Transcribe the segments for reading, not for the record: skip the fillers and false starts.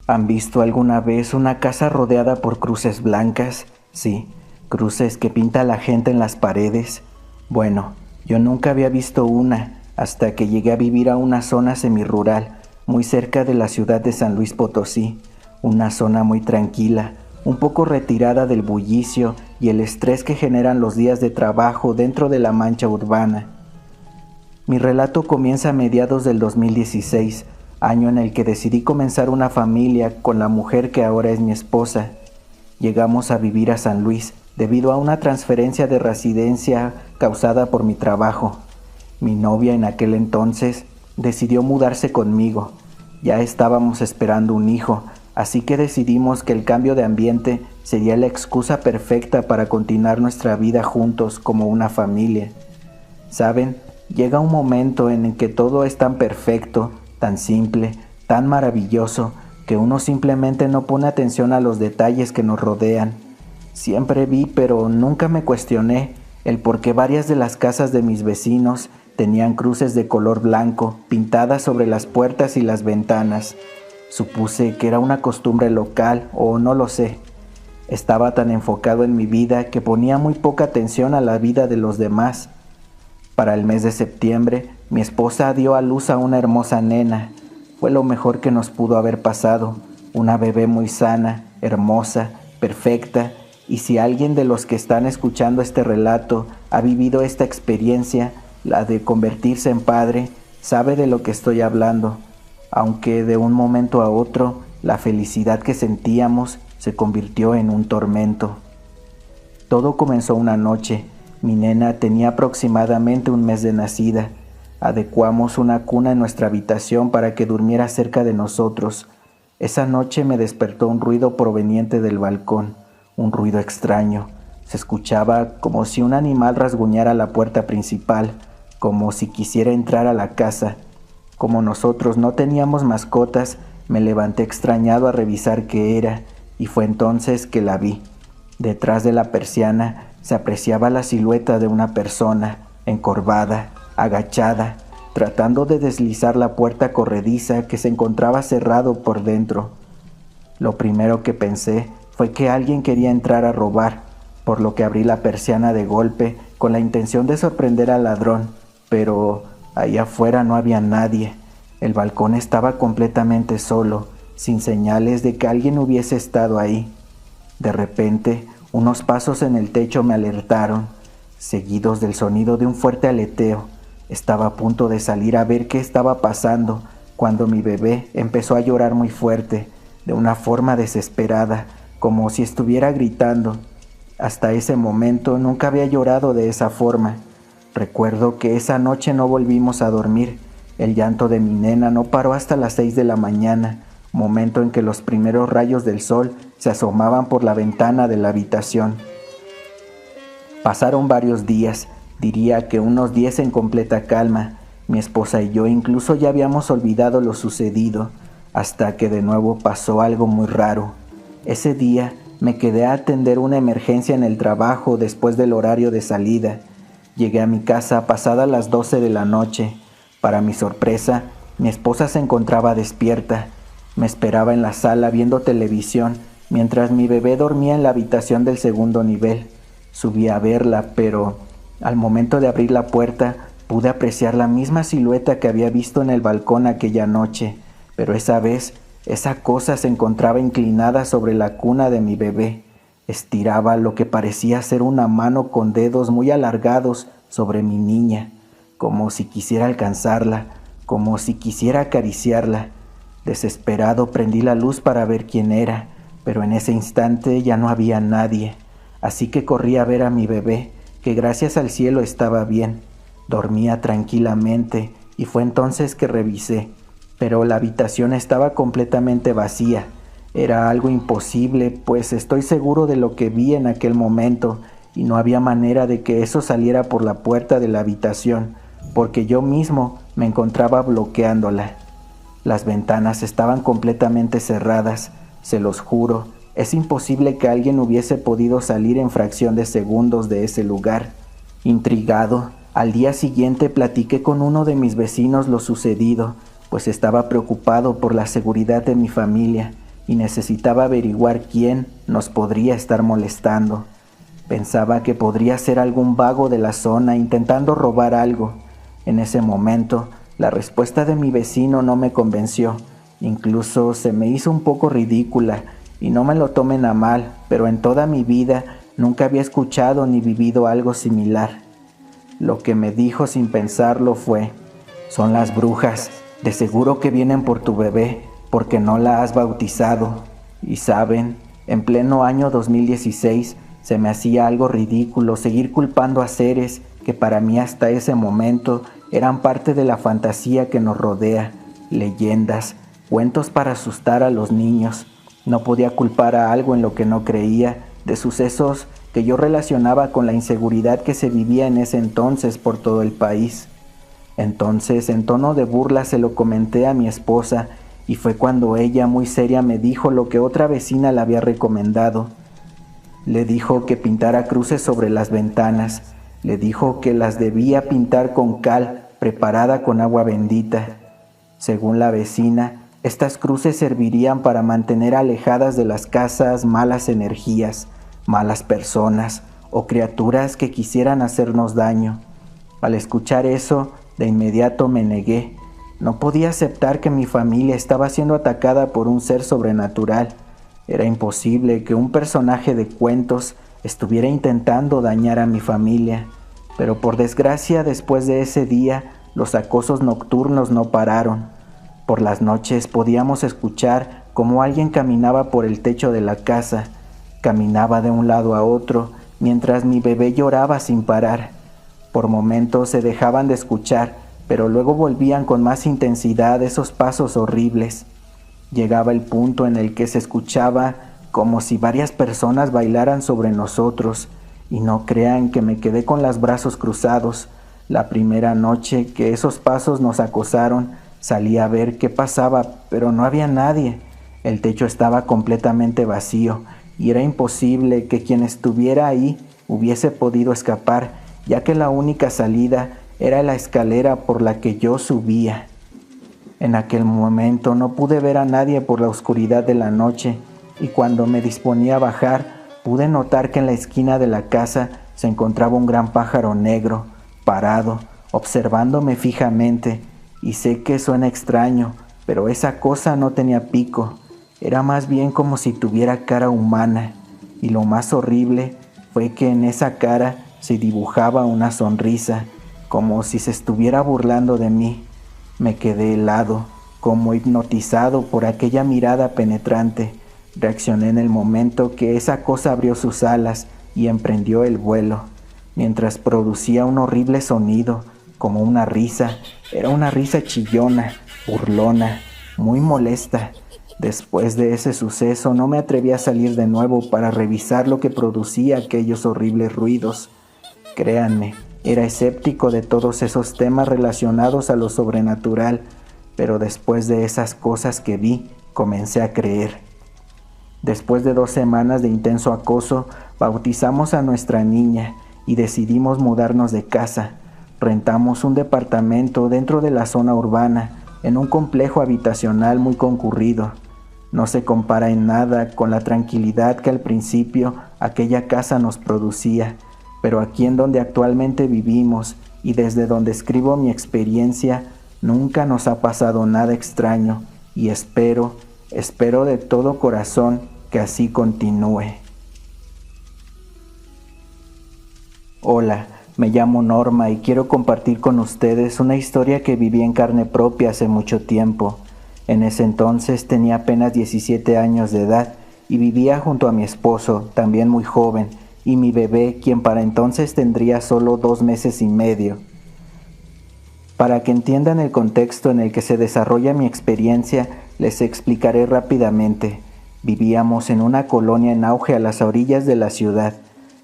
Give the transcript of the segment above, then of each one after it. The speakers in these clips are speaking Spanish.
¿Han visto alguna vez una casa rodeada por cruces blancas? Sí, cruces que pinta la gente en las paredes. Bueno, yo nunca había visto una hasta que llegué a vivir a una zona semirural, muy cerca de la ciudad de San Luis Potosí, una zona muy tranquila, un poco retirada del bullicio y el estrés que generan los días de trabajo dentro de la mancha urbana. Mi relato comienza a mediados del 2016, año en el que decidí comenzar una familia con la mujer que ahora es mi esposa. Llegamos a vivir a San Luis debido a una transferencia de residencia causada por mi trabajo. Mi novia en aquel entonces decidió mudarse conmigo. Ya estábamos esperando un hijo, así que decidimos que el cambio de ambiente sería la excusa perfecta para continuar nuestra vida juntos como una familia. ¿Saben? Llega un momento en el que todo es tan perfecto, tan simple, tan maravilloso, que uno simplemente no pone atención a los detalles que nos rodean. Siempre vi, pero nunca me cuestioné, el por qué varias de las casas de mis vecinos tenían cruces de color blanco pintadas sobre las puertas y las ventanas. Supuse que era una costumbre local o no lo sé. Estaba tan enfocado en mi vida que ponía muy poca atención a la vida de los demás. Para el mes de septiembre, mi esposa dio a luz a una hermosa nena. Fue lo mejor que nos pudo haber pasado. Una bebé muy sana, hermosa, perfecta. Y si alguien de los que están escuchando este relato ha vivido esta experiencia, la de convertirse en padre, sabe de lo que estoy hablando. Aunque de un momento a otro, la felicidad que sentíamos se convirtió en un tormento. Todo comenzó una noche. Mi nena tenía aproximadamente un mes de nacida. Adecuamos una cuna en nuestra habitación para que durmiera cerca de nosotros. Esa noche me despertó un ruido proveniente del balcón, un ruido extraño. Se escuchaba como si un animal rasguñara la puerta principal, como si quisiera entrar a la casa. Como nosotros no teníamos mascotas, me levanté extrañado a revisar qué era, y fue entonces que la vi. Detrás de la persiana se apreciaba la silueta de una persona, encorvada, agachada, tratando de deslizar la puerta corrediza que se encontraba cerrado por dentro. Lo primero que pensé fue que alguien quería entrar a robar, por lo que abrí la persiana de golpe con la intención de sorprender al ladrón, pero ahí afuera no había nadie. El balcón estaba completamente solo, sin señales de que alguien hubiese estado ahí. De repente, unos pasos en el techo me alertaron, seguidos del sonido de un fuerte aleteo. Estaba a punto de salir a ver qué estaba pasando, cuando mi bebé empezó a llorar muy fuerte, de una forma desesperada, como si estuviera gritando. Hasta ese momento nunca había llorado de esa forma. Recuerdo que esa noche no volvimos a dormir. El llanto de mi nena no paró hasta las 6 de la mañana, momento en que los primeros rayos del sol se asomaban por la ventana de la habitación. Pasaron varios días, diría que unos 10 en completa calma. Mi esposa y yo incluso ya habíamos olvidado lo sucedido, hasta que de nuevo pasó algo muy raro. Ese día me quedé a atender una emergencia en el trabajo después del horario de salida. Llegué a mi casa pasada las 12 de la noche. Para mi sorpresa, mi esposa se encontraba despierta. Me esperaba en la sala viendo televisión, mientras mi bebé dormía en la habitación del segundo nivel. Subí a verla, pero al momento de abrir la puerta, pude apreciar la misma silueta que había visto en el balcón aquella noche, pero esa vez, esa cosa se encontraba inclinada sobre la cuna de mi bebé. Estiraba lo que parecía ser una mano con dedos muy alargados sobre mi niña, como si quisiera alcanzarla, como si quisiera acariciarla. Desesperado prendí la luz para ver quién era, pero en ese instante ya no había nadie. Así que corrí a ver a mi bebé, que gracias al cielo estaba bien. Dormía tranquilamente y fue entonces que revisé, pero la habitación estaba completamente vacía. Era algo imposible, pues estoy seguro de lo que vi en aquel momento y no había manera de que eso saliera por la puerta de la habitación, porque yo mismo me encontraba bloqueándola. Las ventanas estaban completamente cerradas, se los juro. Es imposible que alguien hubiese podido salir en fracción de segundos de ese lugar. Intrigado, al día siguiente platiqué con uno de mis vecinos lo sucedido, pues estaba preocupado por la seguridad de mi familia y necesitaba averiguar quién nos podría estar molestando. Pensaba que podría ser algún vago de la zona intentando robar algo. En ese momento, la respuesta de mi vecino no me convenció. Incluso se me hizo un poco ridícula, y no me lo tomen a mal, pero en toda mi vida nunca había escuchado ni vivido algo similar. Lo que me dijo sin pensarlo fue: son las brujas, de seguro que vienen por tu bebé, porque no la has bautizado. Y saben, en pleno año 2016 se me hacía algo ridículo seguir culpando a seres que para mí hasta ese momento eran parte de la fantasía que nos rodea, leyendas, cuentos para asustar a los niños. No podía culpar a algo en lo que no creía, de sucesos que yo relacionaba con la inseguridad que se vivía en ese entonces por todo el país. Entonces, en tono de burla, se lo comenté a mi esposa, y fue cuando ella, muy seria, me dijo lo que otra vecina le había recomendado. Le dijo que pintara cruces sobre las ventanas. Le dijo que las debía pintar con cal preparada con agua bendita. Según la vecina, estas cruces servirían para mantener alejadas de las casas malas energías, malas personas o criaturas que quisieran hacernos daño. Al escuchar eso, de inmediato me negué. No podía aceptar que mi familia estaba siendo atacada por un ser sobrenatural. Era imposible que un personaje de cuentos estuviera intentando dañar a mi familia. Pero por desgracia, después de ese día, los acosos nocturnos no pararon. Por las noches podíamos escuchar cómo alguien caminaba por el techo de la casa. Caminaba de un lado a otro, mientras mi bebé lloraba sin parar. Por momentos se dejaban de escuchar, pero luego volvían con más intensidad esos pasos horribles. Llegaba el punto en el que se escuchaba como si varias personas bailaran sobre nosotros, y no crean que me quedé con los brazos cruzados. La primera noche que esos pasos nos acosaron, salí a ver qué pasaba, pero no había nadie. El techo estaba completamente vacío, y era imposible que quien estuviera ahí hubiese podido escapar, ya que la única salida era la escalera por la que yo subía. En aquel momento no pude ver a nadie por la oscuridad de la noche, y cuando me disponía a bajar, pude notar que en la esquina de la casa se encontraba un gran pájaro negro, parado, observándome fijamente. Y sé que suena extraño, pero esa cosa no tenía pico, era más bien como si tuviera cara humana, y lo más horrible fue que en esa cara se dibujaba una sonrisa, como si se estuviera burlando de mí. Me quedé helado, como hipnotizado por aquella mirada penetrante. Reaccioné en el momento que esa cosa abrió sus alas y emprendió el vuelo, mientras producía un horrible sonido, como una risa. Era una risa chillona, burlona, muy molesta. Después de ese suceso no me atreví a salir de nuevo para revisar lo que producía aquellos horribles ruidos. Créanme, era escéptico de todos esos temas relacionados a lo sobrenatural, pero después de esas cosas que vi, comencé a creer. Después de 2 semanas de intenso acoso, bautizamos a nuestra niña y decidimos mudarnos de casa. Rentamos un departamento dentro de la zona urbana, en un complejo habitacional muy concurrido. No se compara en nada con la tranquilidad que al principio aquella casa nos producía. Pero aquí en donde actualmente vivimos y desde donde escribo mi experiencia, nunca nos ha pasado nada extraño, y espero de todo corazón que así continúe. Hola, me llamo Norma y quiero compartir con ustedes una historia que viví en carne propia hace mucho tiempo. En ese entonces tenía apenas 17 años de edad y vivía junto a mi esposo, también muy joven, y mi bebé, quien para entonces tendría solo 2 meses y medio. Para que entiendan el contexto en el que se desarrolla mi experiencia, les explicaré rápidamente. Vivíamos en una colonia en auge a las orillas de la ciudad.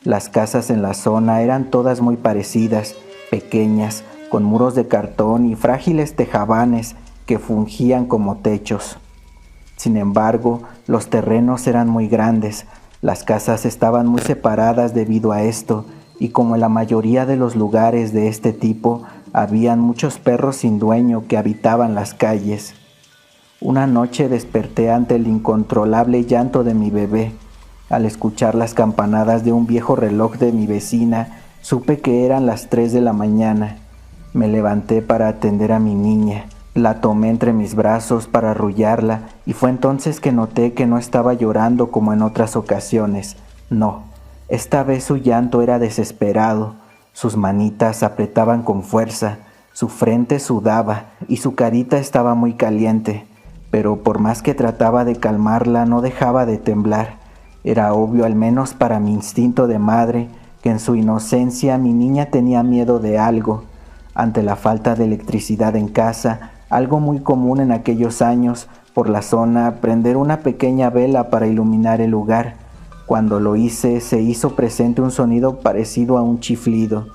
Las casas en la zona eran todas muy parecidas, pequeñas, con muros de cartón y frágiles tejabanes que fungían como techos. Sin embargo, los terrenos eran muy grandes. Las casas estaban muy separadas debido a esto, y como en la mayoría de los lugares de este tipo, habían muchos perros sin dueño que habitaban las calles. Una noche desperté ante el incontrolable llanto de mi bebé. Al escuchar las campanadas de un viejo reloj de mi vecina, supe que eran las 3 de la mañana. Me levanté para atender a mi niña. La tomé entre mis brazos para arrullarla y fue entonces que noté que no estaba llorando como en otras ocasiones. No, esta vez su llanto era desesperado. Sus manitas apretaban con fuerza, su frente sudaba y su carita estaba muy caliente. Pero por más que trataba de calmarla, no dejaba de temblar. Era obvio, al menos para mi instinto de madre, que en su inocencia mi niña tenía miedo de algo. Ante la falta de electricidad en casa, algo muy común en aquellos años, por la zona, prender una pequeña vela para iluminar el lugar. Cuando lo hice, se hizo presente un sonido parecido a un chiflido,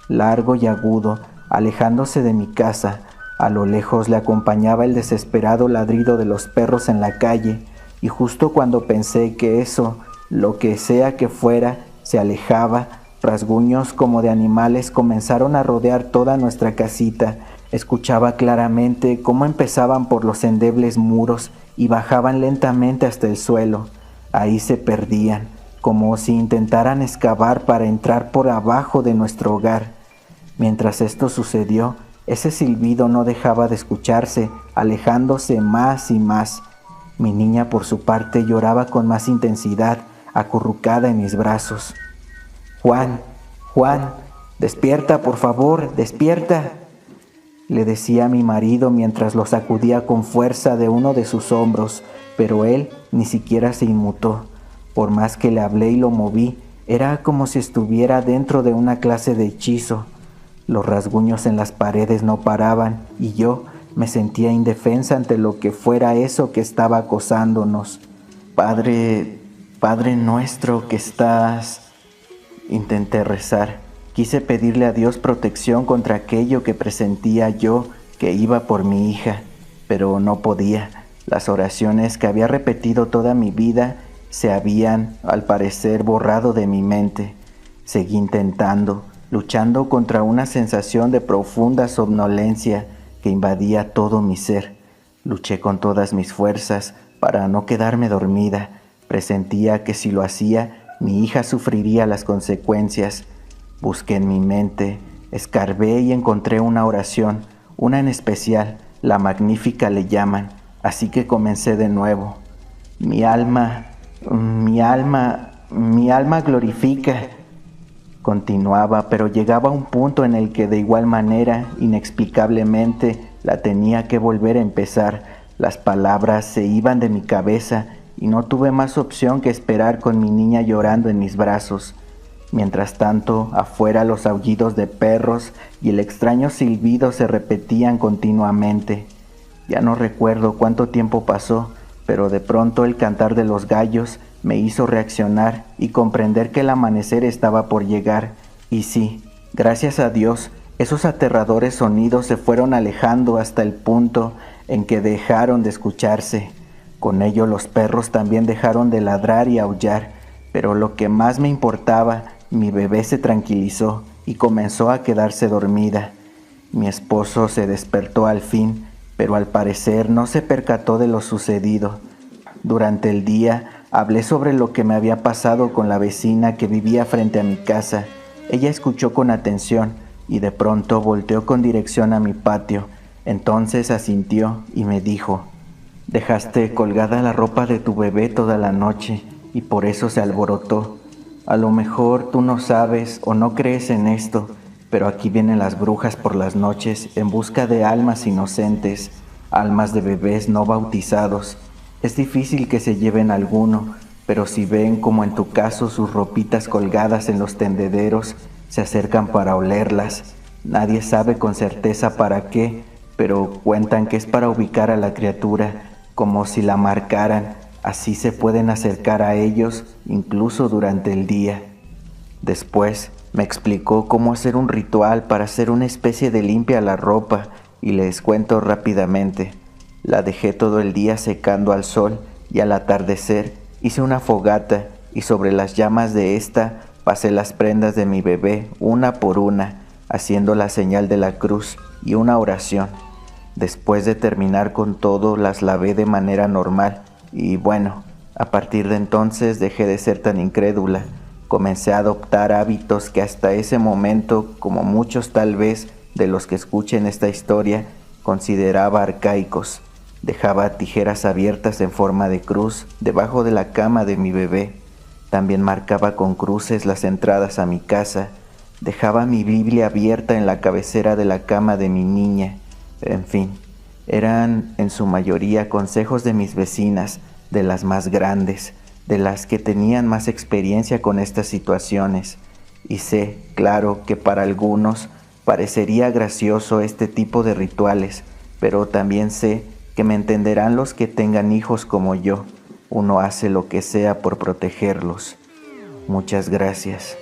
largo y agudo, alejándose de mi casa. A lo lejos le acompañaba el desesperado ladrido de los perros en la calle, y justo cuando pensé que eso, lo que sea que fuera, se alejaba, rasguños como de animales comenzaron a rodear toda nuestra casita. Escuchaba claramente cómo empezaban por los endebles muros y bajaban lentamente hasta el suelo. Ahí se perdían, como si intentaran excavar para entrar por abajo de nuestro hogar. Mientras esto sucedió, ese silbido no dejaba de escucharse, alejándose más y más. Mi niña, por su parte, lloraba con más intensidad, acurrucada en mis brazos. «Juan, Juan, despierta, por favor, despierta», le decía a mi marido mientras lo sacudía con fuerza de uno de sus hombros, pero él ni siquiera se inmutó. Por más que le hablé y lo moví, era como si estuviera dentro de una clase de hechizo. Los rasguños en las paredes no paraban y yo me sentía indefensa ante lo que fuera eso que estaba acosándonos. Padre nuestro que estás... Intenté rezar. Quise pedirle a Dios protección contra aquello que presentía yo que iba por mi hija, pero no podía. Las oraciones que había repetido toda mi vida se habían, al parecer, borrado de mi mente. Seguí intentando, luchando contra una sensación de profunda somnolencia que invadía todo mi ser. Luché con todas mis fuerzas para no quedarme dormida. Presentía que si lo hacía, mi hija sufriría las consecuencias. Busqué en mi mente, escarbé y encontré una oración, una en especial, la Magnífica le llaman, así que comencé de nuevo. Mi alma glorifica. Continuaba, pero llegaba a un punto en el que de igual manera, inexplicablemente, la tenía que volver a empezar. Las palabras se iban de mi cabeza y no tuve más opción que esperar con mi niña llorando en mis brazos. Mientras tanto, afuera los aullidos de perros y el extraño silbido se repetían continuamente. Ya no recuerdo cuánto tiempo pasó, pero de pronto el cantar de los gallos me hizo reaccionar y comprender que el amanecer estaba por llegar. Y sí, gracias a Dios, esos aterradores sonidos se fueron alejando hasta el punto en que dejaron de escucharse. Con ello los perros también dejaron de ladrar y aullar, pero lo que más me importaba, mi bebé se tranquilizó y comenzó a quedarse dormida. Mi esposo se despertó al fin, pero al parecer no se percató de lo sucedido. Durante el día hablé sobre lo que me había pasado con la vecina que vivía frente a mi casa. Ella escuchó con atención y de pronto volteó con dirección a mi patio. Entonces asintió y me dijo: «Dejaste colgada la ropa de tu bebé toda la noche y por eso se alborotó. A lo mejor tú no sabes o no crees en esto, pero aquí vienen las brujas por las noches en busca de almas inocentes, almas de bebés no bautizados. Es difícil que se lleven alguno, pero si ven, como en tu caso, sus ropitas colgadas en los tendederos, se acercan para olerlas. Nadie sabe con certeza para qué, pero cuentan que es para ubicar a la criatura, como si la marcaran. Así se pueden acercar a ellos incluso durante el día». Después me explicó cómo hacer un ritual para hacer una especie de limpia a la ropa y les cuento rápidamente. La dejé todo el día secando al sol y al atardecer hice una fogata y sobre las llamas de esta pasé las prendas de mi bebé una por una, haciendo la señal de la cruz y una oración. Después de terminar con todo, las lavé de manera normal y bueno, a partir de entonces dejé de ser tan incrédula. Comencé a adoptar hábitos que hasta ese momento, como muchos tal vez de los que escuchen esta historia, consideraba arcaicos. Dejaba tijeras abiertas en forma de cruz debajo de la cama de mi bebé. También marcaba con cruces las entradas a mi casa. Dejaba mi Biblia abierta en la cabecera de la cama de mi niña. En fin, eran en su mayoría consejos de mis vecinas, de las más grandes, de las que tenían más experiencia con estas situaciones. Y sé, claro, que para algunos parecería gracioso este tipo de rituales, pero también sé que me entenderán los que tengan hijos como yo. Uno hace lo que sea por protegerlos. Muchas gracias.